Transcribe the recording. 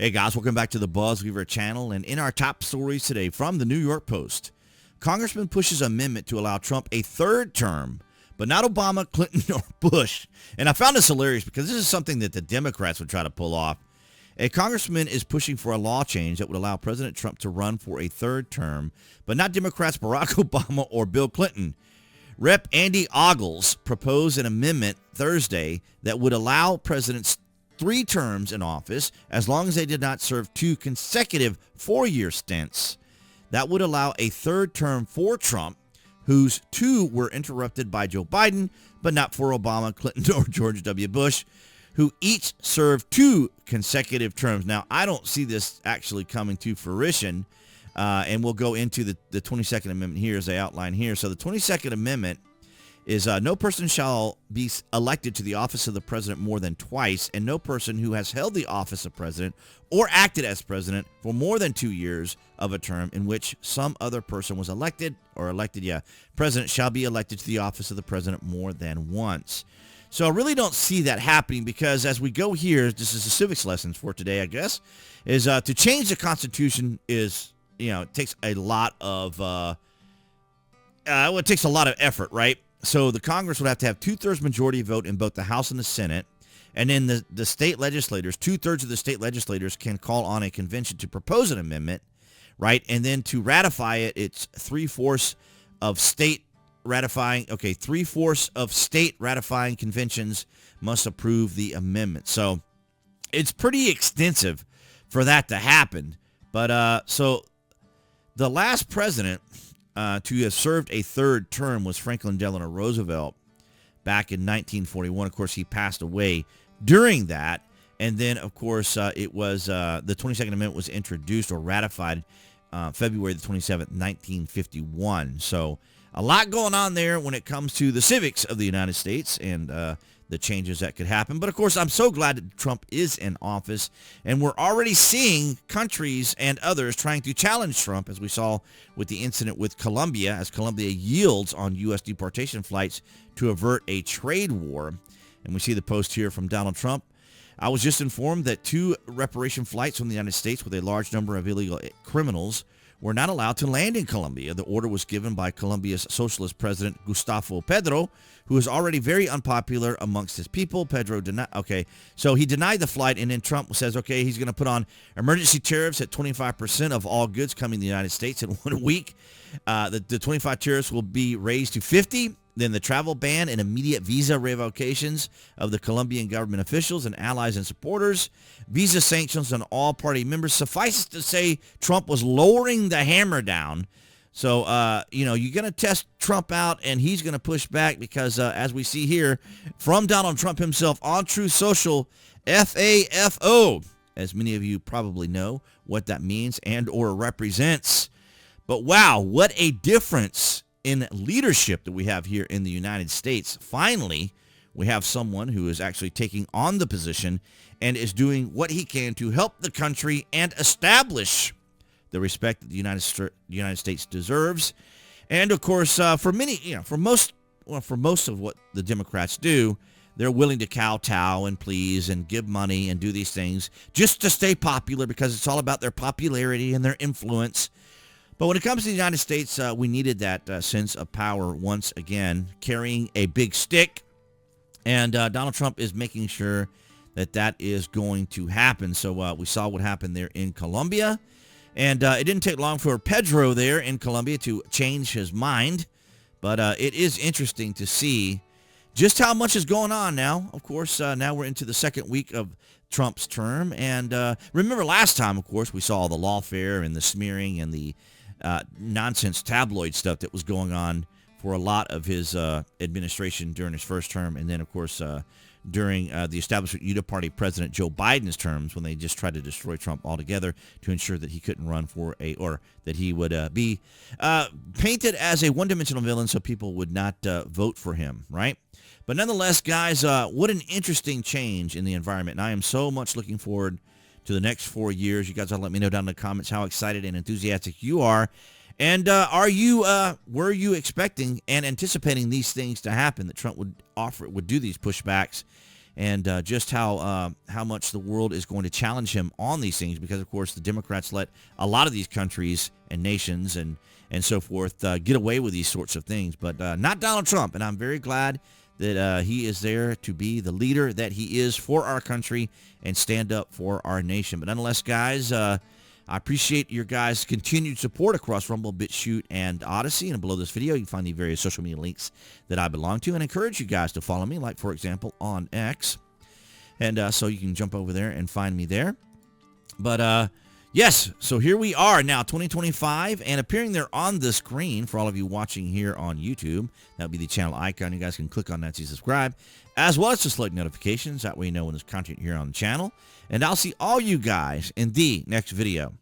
Hey guys, welcome back to the BuzWeaver channel. And in our top stories today from the New York Post, Congressman pushes amendment to allow Trump a third term, but not Obama, Clinton, or Bush. And I found this hilarious because this is something that the Democrats would try to pull off. A congressman is pushing for a law change that would allow President Trump to run for a third term, but not Democrats Barack Obama or Bill Clinton. Rep. Andy Ogles proposed an amendment Thursday that would allow presidents 3 terms in office as long as they did not serve 2 consecutive 4-year stints. That would allow a third term for Trump, whose 2 were interrupted by Joe Biden, but not for Obama, Clinton, or George W. Bush, who each served 2 consecutive terms. Now, I don't see this actually coming to fruition, and we'll go into the 22nd Amendment here as I outline here. So the 22nd Amendment is no person shall be elected to the office of the president more than twice, and no person who has held the office of president or acted as president for more than 2 years of a term in which some other person was president shall be elected to the office of the president more than once. So I really don't see that happening because as we go here, this is the civics lessons for today, I guess, is to change the Constitution is, it takes a lot of, it takes a lot of effort, right? So the Congress would have to have 2/3 majority vote in both the House and the Senate. And then the state legislators, 2/3 of the state legislators can call on a convention to propose an amendment, right? And then to ratify it, it's 3/4 of state ratifying. Okay, 3/4 of state ratifying conventions must approve the amendment. So it's pretty extensive for that to happen. But so the last president to have served a third term was Franklin Delano Roosevelt back in 1941. Of course, he passed away during that. And then, of course, it was the 22nd Amendment was introduced or ratified February the 27th, 1951. So a lot going on there when it comes to the civics of the United States and the changes that could happen. But, of course, I'm so glad that Trump is in office, and we're already seeing countries and others trying to challenge Trump, as we saw with the incident with Colombia, as Colombia yields on U.S. deportation flights to avert a trade war. And we see the post here from Donald Trump. I was just informed that 2 reparation flights from the United States with a large number of illegal criminals were not allowed to land in Colombia. The order was given by Colombia's socialist president, Gustavo Petro, who is already very unpopular amongst his people. Petro denied. Okay, so he denied the flight, and then Trump says, okay, he's going to put on emergency tariffs at 25% of all goods coming to the United States in 1 week. The 25 tariffs will be raised to 50. Then the travel ban and immediate visa revocations of the Colombian government officials and allies and supporters. Visa sanctions on all party members. Suffice it to say, Trump was lowering the hammer down. So, you're going to test Trump out, and he's going to push back because, as we see here from Donald Trump himself on Truth Social, FAFO, as many of you probably know what that means and or represents. But wow, what a difference in leadership that we have here in the United States. Finally, we have someone who is actually taking on the position and is doing what he can to help the country and establish the respect that the United States deserves. And of course, for many, for most of what the Democrats do, they're willing to kowtow and please and give money and do these things just to stay popular because it's all about their popularity and their influence. But when it comes to the United States, we needed that sense of power once again, carrying a big stick. And Donald Trump is making sure that that is going to happen. So we saw what happened there in Colombia. And it didn't take long for Pedro there in Colombia to change his mind. But it is interesting to see just how much is going on now. Of course, now we're into the second week of Trump's term. And remember last time, of course, we saw the lawfare and the smearing and the nonsense tabloid stuff that was going on for a lot of his administration during his first term. And then, of course, during the establishment Uniparty President Joe Biden's terms when they just tried to destroy Trump altogether to ensure that he couldn't run for or that he would be painted as a one-dimensional villain so people would not vote for him, right? But nonetheless, guys, what an interesting change in the environment. And I am so much looking forward to the next 4 years. You guys ought to let me know down in the comments how excited and enthusiastic you are. And were you expecting and anticipating these things to happen, that Trump would do these pushbacks and just how much the world is going to challenge him on these things, because, of course, the Democrats let a lot of these countries and nations and so forth get away with these sorts of things, but not Donald Trump. And I'm very glad that he is there to be the leader that he is for our country and stand up for our nation. But nonetheless, guys, I appreciate your guys' continued support across Rumble, BitChute, and Odyssey. And below this video, you can find the various social media links that I belong to, and encourage you guys to follow me, like, for example, on X. And so you can jump over there and find me there. But yes, so here we are now, 2025, and appearing there on the screen for all of you watching here on YouTube, that would be the channel icon. You guys can click on that to subscribe, as well as to select notifications. That way you know when there's content here on the channel. And I'll see all you guys in the next video.